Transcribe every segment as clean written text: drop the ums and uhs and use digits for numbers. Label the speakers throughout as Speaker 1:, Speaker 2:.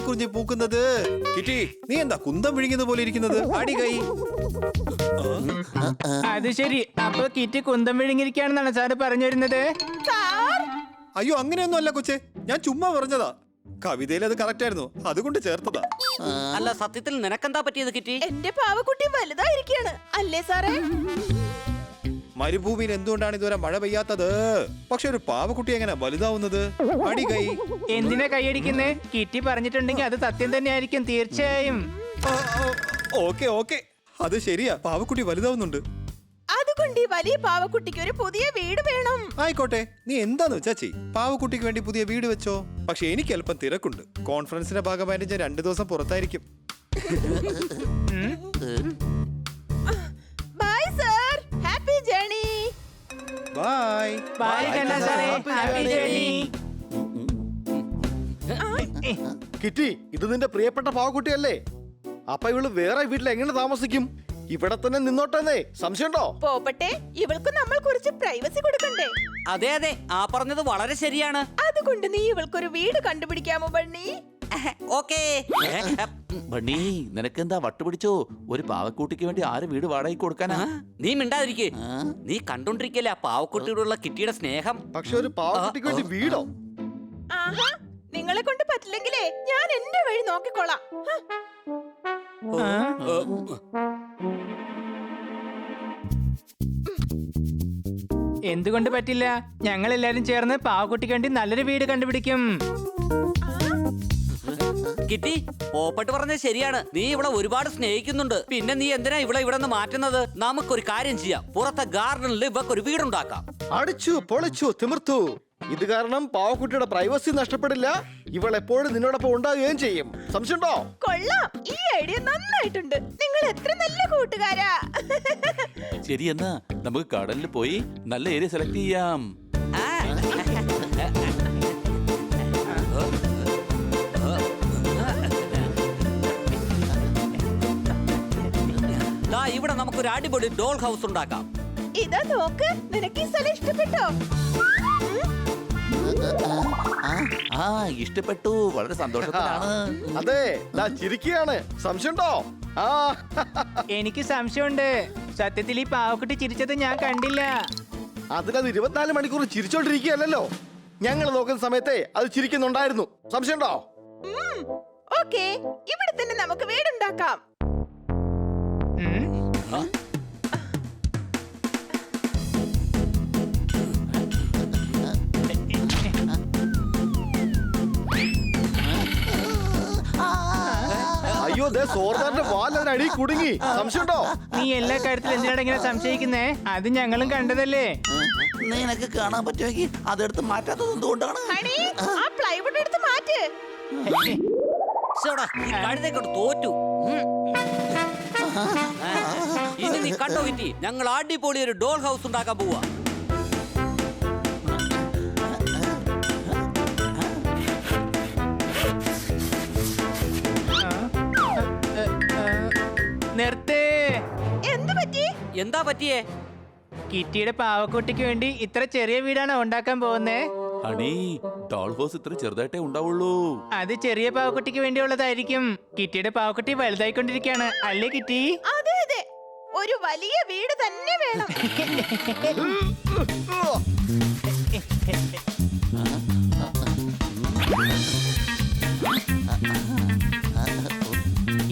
Speaker 1: കുറിഞ്ഞ് പൂക്കുന്നത്? Kitty, നീ എന്താ കുന്തം വിഴുങ്ങിയത് പോലെ ഇരിക്കുന്നത്? അടി കൈ.
Speaker 2: അത് ശരി, അപ്പൊ കിറ്റി കുന്തം വിഴുങ്ങിരിക്കുകയാണെന്നാണ് സാറ് പറഞ്ഞു വരുന്നത്?
Speaker 1: അയ്യോ, അങ്ങനെയൊന്നും അല്ല കൊച്ചേ, ഞാൻ ചുമ്മാ പറഞ്ഞതാ. കവിതയിൽ അത് കറക്റ്റ് ആയിരുന്നു, അതുകൊണ്ട് ചേർത്തതാ.
Speaker 3: അല്ല, സത്യത്തിൽ നിനക്കെന്താ പറ്റിയത് കിറ്റി?
Speaker 4: എന്റെ പാവക്കുട്ടി വലുതായിരിക്കാണ് അല്ലേ സാറേ?
Speaker 1: മരുഭൂമിയിൽ എന്തുകൊണ്ടാണ് ഇതുവരെ മഴ പെയ്യാത്തത്? പക്ഷെ ഒരു പാവക്കുട്ടി എങ്ങനെ വലുതാവുന്നത്? അടി കൈ.
Speaker 2: എന്തിനാ കൈയടിക്കുന്നേ? കിറ്റി പറഞ്ഞിട്ടുണ്ടെങ്കിൽ അത് സത്യം തന്നെ ആയിരിക്കും തീർച്ചയായും.
Speaker 1: ഓക്കെ ഓക്കെ, അത് ശരിയാ, പാവക്കുട്ടി വലുതാവുന്നുണ്ട്.
Speaker 4: അതുകൊണ്ട് ഈ വലിയ പാവക്കുട്ടിക്ക് ഒരു പുതിയ വീട് വേണം.
Speaker 1: ആയിക്കോട്ടെ, നീ എന്താന്ന് വെച്ചാ ചെയ്. പാവക്കുട്ടിക്ക് വേണ്ടി പുതിയ വീട് വെച്ചോ. പക്ഷെ എനിക്ക് അല്പം തിരക്കുണ്ട്. കോൺഫറൻസിന്റെ ഭാഗമായിട്ട് ഞാൻ 2 ദിവസം പുറത്തായിരിക്കും.
Speaker 4: Bye sir, happy journey.
Speaker 1: Bye
Speaker 2: bye കണ്ണാ സാറേ, ഹാപ്പി ജേർണി.
Speaker 5: കിറ്റി, ഇത് നിന്റെ പ്രിയപ്പെട്ട പാവക്കുട്ടിയല്ലേ? അപ്പൊ ഇവള് വേറെ വീട്ടിൽ എങ്ങനെ താമസിക്കും? ഇവിടെ തന്നെ നിന്നോട്ടെന്നേ, സംശയമുണ്ടോ?
Speaker 4: പോപ്പട്ടെ, ഇവൾക്ക് നമ്മൾ കുറച്ച് പ്രൈവസി കൊടുക്കണ്ടേ?
Speaker 3: അതെ അതെ, ആ പറഞ്ഞത് വളരെ ശരിയാണ്.
Speaker 4: അതുകൊണ്ട് നീ ഇവൾക്കൊരു വീട് കണ്ടുപിടിക്കാമോ ബണ്ണി?
Speaker 3: ഓക്കേ.
Speaker 6: ബണ്ണി, നിനക്കെന്താ വട്ടുപിടിച്ചോ? ഒരു പാവക്കൂട്ടിക്ക് വേണ്ടി ആര് വീട് വാടകയ്ക്ക് കൊടുക്കാനാ?
Speaker 3: നീ മിണ്ടാതിരിക്കേ. നീ കണ്ടോണ്ടിരിക്കല്ലേ ആ പാവക്കുട്ടിയോടുള്ള കിറ്റിയുടെ സ്നേഹം?
Speaker 5: പക്ഷെ ഒരു പാവക്കുട്ടിക്ക് വേണ്ടി വീടോ?
Speaker 4: ആഹാ, നിങ്ങളെ കൊണ്ട് പറ്റില്ലെങ്കിലേ ഞാൻ എന്റെ വഴി നോക്കിക്കോളാം.
Speaker 2: എന്തുകൊണ്ട് പറ്റില്ല? ഞങ്ങൾ എല്ലാരും ചേർന്ന് പാവക്കുട്ടിക്ക് വേണ്ടി നല്ലൊരു വീട് കണ്ടുപിടിക്കും.
Speaker 3: കിറ്റി, പോപ്പട്ട് പറഞ്ഞത് ശരിയാണ്. നീ ഇവിടെ ഒരുപാട് സ്നേഹിക്കുന്നുണ്ട്. പിന്നെ നീ എന്തിനാ ഇവിടെ നിന്ന് മാറ്റുന്നത്? നമുക്കൊരു കാര്യം ചെയ്യാം, പുറത്തെ ഗാർഡനിൽ ഇവക്കൊരു വീടുണ്ടാക്കാം.
Speaker 5: അടിച്ചു പൊളിച്ചു തിമിർത്തു. ഇത് കാരണം പാവക്കുട്ടിയുടെ പ്രൈവസി നഷ്ടപ്പെടില്ല. ഇവൾ എപ്പോഴും നിന്നോടൊപ്പം ഉണ്ടാകുകയും ചെയ്യും. സംശയമുണ്ടോ?
Speaker 4: കൊള്ളാം, ഈ ഐഡിയ നന്നായിട്ടുണ്ട്. നിങ്ങൾ എത്ര നല്ല കൂട്ടുകാരാ.
Speaker 6: ശരി, എന്നാ നമുക്ക് കടലിൽ പോയി നല്ല ഏരിയ സെലക്ട് ചെയ്യാം.
Speaker 3: ഇവിടെ നമുക്കൊരു അടിപൊളി ഡോൾ ഹൗസ് ഉണ്ടാക്കാം.
Speaker 4: ഇതാ നോക്ക്, നിനക്ക് ഈ സ്ഥലം ഇഷ്ടപ്പെട്ടോ?
Speaker 6: ഇഷ്ടപ്പെട്ടു, വളരെ സന്തോഷത്തിലാണ്.
Speaker 5: അതെ, ചിരിക്കുകയാണ്. സംശയമുണ്ടോ?
Speaker 2: എനിക്ക് സംശയമുണ്ട്. സത്യത്തിൽ ഈ പാവക്കുട്ടി ചിരിച്ചത് ഞാൻ കണ്ടില്ല.
Speaker 5: അതിനത് 24 മണിക്കൂർ ചിരിച്ചോണ്ടിരിക്കുകയല്ലോ. ഞങ്ങൾ നോക്കുന്ന സമയത്തെ അത് ചിരിക്കുന്നുണ്ടായിരുന്നു. സംശയമുണ്ടോ?
Speaker 4: ഓക്കേ, ഇവിടെ തന്നെ നമുക്ക് വീടുണ്ടാക്കാം.
Speaker 5: അയ്യോ, സോർദാറിന്റെ വാലടി കുടുങ്ങി. സംശയമുണ്ടോ?
Speaker 2: നീ എല്ലാ കാര്യത്തിലും എന്തിനാണ് ഇങ്ങനെ സംശയിക്കുന്നേ? അത് ഞങ്ങളും കണ്ടതല്ലേ.
Speaker 6: നിനക്ക് കാണാൻ പറ്റുമെങ്കിൽ അതെടുത്ത് മാറ്റാത്തത് എന്തുകൊണ്ടാണ്?
Speaker 4: ഹണി, ആ പ്ലൈവുഡ് എടുത്ത് മാറ്റ്.
Speaker 3: കഴുതേക്കോട്ട് തോറ്റു. ഇനി നീ കണ്ടോ കിറ്റി, ഞങ്ങൾ അടിപൊളി ഒരു ഡോൾ ഹൗസ് ഉണ്ടാക്കാൻ പോവാ.
Speaker 2: നിർത്തേ.
Speaker 3: എന്താ പറ്റിയേ?
Speaker 2: കിറ്റിയുടെ പാവക്കുട്ടിക്ക് വേണ്ടി ഇത്ര ചെറിയ വീടാണ് ഉണ്ടാക്കാൻ പോകുന്നേ.
Speaker 6: ഹണി, ഡോൾ ഹൗസ് ഇത്ര ചെറുതായിട്ടേ ഉണ്ടാവുള്ളൂ.
Speaker 2: അത് ചെറിയ പാവക്കുട്ടിക്ക് വേണ്ടിയുള്ളതായിരിക്കും. കിറ്റിയുടെ പാവക്കുട്ടി വലുതായിക്കൊണ്ടിരിക്കുകയാണ്, അല്ലേ കിറ്റി?
Speaker 4: അതെ അതെ, ഒരു വലിയ വീട് തന്നെ വേണം.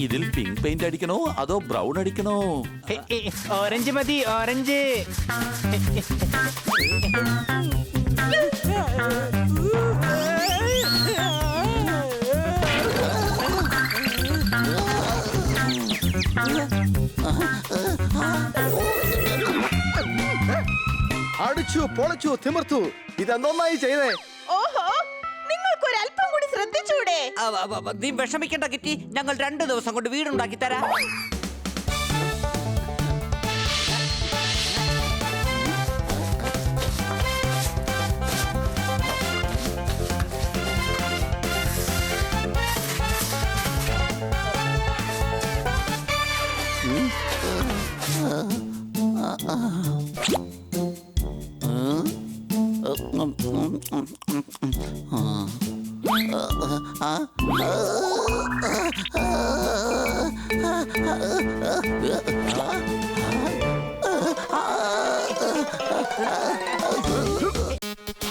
Speaker 6: ഇതിൽ പിങ്ക് പെയിന്റ് അടിക്കണോ അതോ ബ്രൗൺ അടിക്കണോ?
Speaker 2: ഓറഞ്ച് മതി, ഓറഞ്ച്.
Speaker 5: അടിച്ചു പൊളിച്ചു തിമിർത്തു. ഇതെന്തോന്നായി ചെയ്തേ?
Speaker 4: ഓഹോ, നിങ്ങൾക്കൊരല്പം കൂടി ശ്രദ്ധിച്ചൂടെ?
Speaker 3: നീ വിഷമിക്കണ്ട കിറ്റി, ഞങ്ങൾ 2 ദിവസം കൊണ്ട് വീടുണ്ടാക്കി തരാം.
Speaker 6: ആ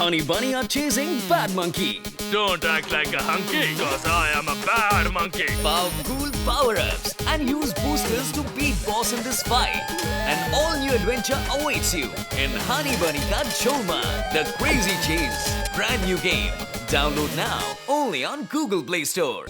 Speaker 7: Honey Bunny are chasing Bad Monkey.
Speaker 8: Don't act like a hunky, cause I am a bad monkey.
Speaker 7: Power cool power-ups and use boosters to beat boss in this fight. An all-new adventure awaits you in Honey Bunny Ka Cholma, The Crazy Chase. Brand new game. Download now only on Google Play Store.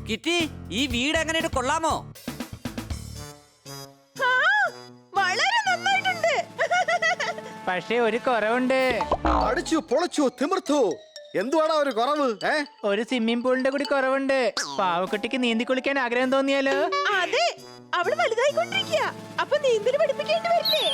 Speaker 3: Kitty, ഈ വീട് എങ്ങനെയുണ്ട്, കൊള്ളാമോ?
Speaker 4: ആ, വളരെ നന്നായിട്ടുണ്ട്.
Speaker 2: പക്ഷേ ഒരു കുറവുണ്ട്.
Speaker 5: അടിച്ചു പൊളച്ചു തിമിർത്തു. എന്തുവാണ് ഒരു കുറവ്?
Speaker 2: ഒരു സ്വിമ്മിംഗ് പൂളിന്റെ കൂടി കുറവുണ്ട്. പാവക്കുട്ടിക്ക് നീന്തി കുളിക്കാൻ ആഗ്രഹം തോന്നിയാലോ?
Speaker 4: അതെ, അവള് വലുതായിക്കൊണ്ടിരിക്കുക. അപ്പൊ നീന്തല് പഠിപ്പിക്കേണ്ടി വരില്ലേ?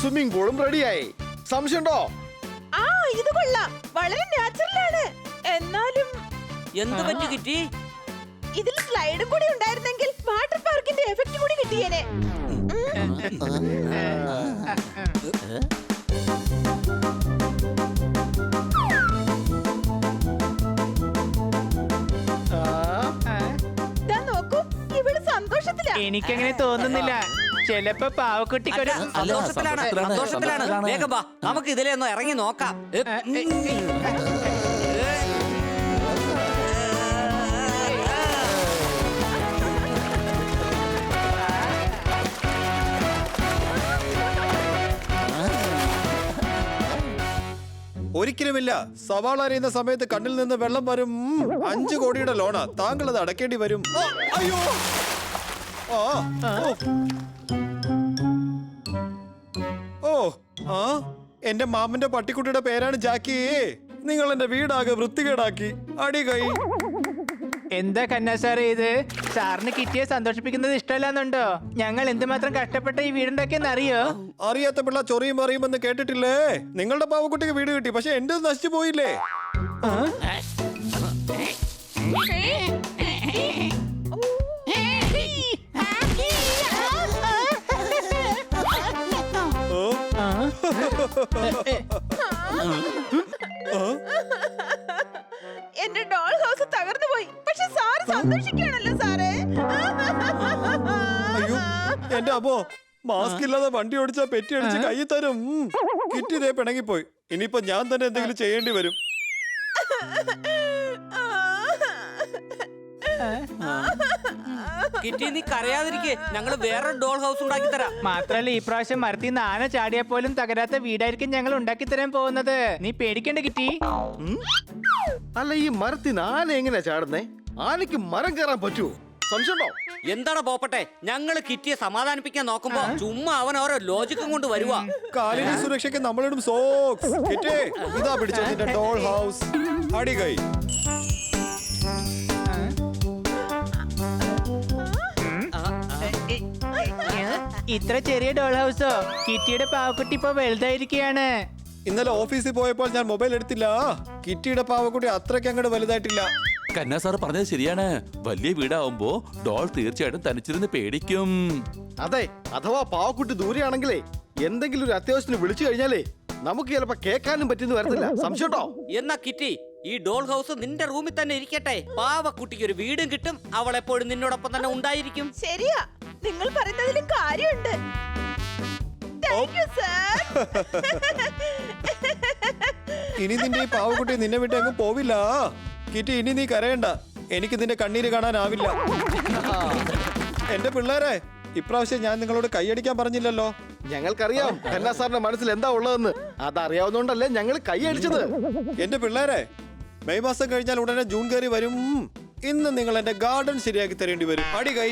Speaker 5: സ്വിമ്മിംഗ് പൂളും റെഡിയായി. സംശയമുണ്ടോ?
Speaker 4: ആ, ഇത് കൊള്ളാം. വളരെ നാച്ചുറലാണ്. എന്നാലും
Speaker 3: എന്ത് പറ്റി കിറ്റി?
Speaker 4: ഇതിൽ സ്ലൈഡും കൂടി ഉണ്ടായിരുന്നെങ്കിൽ വാട്ടർ പാർക്കിന്റെ എഫക്ട് കൂടി കിട്ടിയേനെ. നോക്കൂ, ഇവള് സന്തോഷത്തിലാ.
Speaker 2: എനിക്കങ്ങനെ തോന്നുന്നില്ല. ചിലപ്പോ പാവക്കുട്ടിക്കൊരു
Speaker 3: സന്തോഷത്തിലാണ്, സന്തോഷത്തിലാണ്. വേഗം വാ, നമുക്ക് ഇതിലെ ഒന്ന് ഇറങ്ങി നോക്കാം.
Speaker 1: ഒരിക്കലുമില്ല. സവാള അറിയുന്ന സമയത്ത് കണ്ണിൽ നിന്ന് വെള്ളം വരും. 5 കോടിയുടെ ലോണാ. താങ്കൾ അത് അടക്കേണ്ടി വരും. അയ്യോ, എന്റെ മാമന്റെ പട്ടിക്കുട്ടിയുടെ പേരാണ് ജാക്കി. നിങ്ങൾ എന്റെ വീടാകെ വൃത്തികേടാക്കി. അടി കൈ.
Speaker 2: എന്താ കന്നാ സാറേ ഇത്? സാറിന് കിറ്റിയെ സന്തോഷിപ്പിക്കുന്നത് ഇഷ്ടമല്ലാന്നുണ്ടോ? ഞങ്ങൾ എന്തുമാത്രം കഷ്ടപ്പെട്ട ഈ വീടുണ്ടാക്കിയെന്ന് അറിയോ?
Speaker 1: അറിയാത്ത പിള്ള ചൊറിയും അറിയുമെന്ന് കേട്ടിട്ടില്ലേ? നിങ്ങളുടെ പാവക്കുട്ടിക്ക് വീട് കിട്ടി, പക്ഷെ എന്റെ നശിച്ചു പോയില്ലേ?
Speaker 4: എന്റെ ഡോൾ ഹൗസ് തകർന്നു പോയി. പക്ഷെ സാറ് സന്തോഷിക്കുകയാണല്ലോ സാറേ.
Speaker 1: അയ്യോ, എന്റെ അമ്മോ, മാസ്ക് ഇല്ലാതെ വണ്ടി ഓടിച്ചാ പെറ്റി അടിച്ച് കൈ തരും. കിറ്റി ഇതേ പിണങ്ങിപ്പോയി. ഇനിയിപ്പോ ഞാൻ തന്നെ എന്തെങ്കിലും ചെയ്യേണ്ടി വരും.
Speaker 3: കിറ്റി, നീ കരയാതിരിക്കെ, ഞങ്ങൾ വേറെ ഡോൾ ഹൗസ് ഉണ്ടാക്കി തരാം.
Speaker 2: മാത്രല്ല ഈ പ്രാവശ്യം മരത്തിൽ നിന്ന് ആന ചാടിയാൽ പോലും തകരാത്ത വീടായിരിക്കും ഞങ്ങൾ ഉണ്ടാക്കി തരാൻ പോകുന്നത്. നീ പേടിക്കണ്ട കിറ്റി.
Speaker 5: അല്ല, ഈ മരത്തിന് ആന എങ്ങനെയാ ചാടുന്നേ? ആനയ്ക്ക് മരം കയറാൻ പറ്റുമോ? സംശയമുണ്ടോ?
Speaker 3: എന്താണ് പോപ്പട്ടെ, ഞങ്ങള് കിറ്റിയെ സമാധാനിപ്പിക്കാൻ നോക്കുമ്പോ ചുമ്മാ അവൻ ഓരോ ലോജിക്കും കൊണ്ട് വരുവാ.
Speaker 1: കാലിന്റെ സുരക്ഷയ്ക്ക് നമ്മളിടും സോക്സ്. കിറ്റി, ഇതാ പിടിച്ചോ നിന്റെ ഡോൾ ഹൗസ്. അടി കൈ.
Speaker 2: ഇത്ര ചെറിയ ഡോൾ ഹൗസോ? കിറ്റിയുടെ പാവക്കുട്ടി ഇപ്പൊ വലുതായിരിക്കുകയാണ്.
Speaker 1: ഇന്നലെ ഓഫീസിൽ പോയപ്പോൾ ഞാൻ മൊബൈൽ എടുത്തില്ല. കിറ്റിയുടെ പാവക്കുട്ടി അത്രയ്ക്ക് അങ്ങോട്ട് വലുതായിട്ടില്ല.
Speaker 6: കന്നാ സാറ് പറഞ്ഞത് ശരിയാണ്. വലിയ വീടാവുമ്പോ ഡോൾ തീർച്ചയായിട്ടും തനിച്ചിരുന്ന് പേടിക്കും.
Speaker 5: അതെ, അഥവാ പാവക്കുട്ടി ദൂരെയാണെങ്കിലേ എന്തെങ്കിലും ഒരു അത്യാവശ്യത്തിന് വിളിച്ചു കഴിഞ്ഞാലേ നമുക്ക് ചിലപ്പോ കേൾക്കാനും പറ്റിയെന്ന് വരത്തില്ല. സംശയട്ടോ?
Speaker 3: എന്നാ കിറ്റി, ഈ ഡോൾ ഹൗസ് നിന്റെ റൂമിൽ തന്നെ ഇരിക്കട്ടെ. പാവക്കുട്ടിക്ക് ഒരു വീടും കിട്ടും, അവൾ എപ്പോഴും നിന്നോടൊപ്പം തന്നെ ഉണ്ടായിരിക്കും.
Speaker 4: ശരിയാ, നിങ്ങൾ പറയുന്നതിലും കാര്യമുണ്ട്. Thank you sir.
Speaker 1: ഇനി നിന്റെ ഈ പാവക്കുട്ടി നിന്നെ വിട്ട് അങ്ങ് പോവില്ല. കിറ്റി, ഇനി നീ കരയണ്ട. എനിക്ക് നിന്റെ കണ്ണീര് കാണാനാവില്ല. എന്റെ പിള്ളേരെ, ഇപ്രാവശ്യം ഞാൻ നിങ്ങളോട് കൈയടിക്കാൻ പറഞ്ഞില്ലല്ലോ.
Speaker 5: ഞങ്ങൾക്കറിയാം കന്നാ സാറിന്റെ മനസ്സിൽ എന്താ ഉള്ളതെന്ന്. അതറിയാവുന്നോണ്ടല്ലേ ഞങ്ങൾ കൈ അടിച്ചത്.
Speaker 1: എന്റെ പിള്ളേരെ, മെയ് മാസം കഴിഞ്ഞാൽ ഉടനെ ജൂൺ കയറി വരും. ഇന്ന് നിങ്ങൾ എന്റെ ഗാർഡൻ ശരിയാക്കി തരേണ്ടി വരും. അടി കൈ.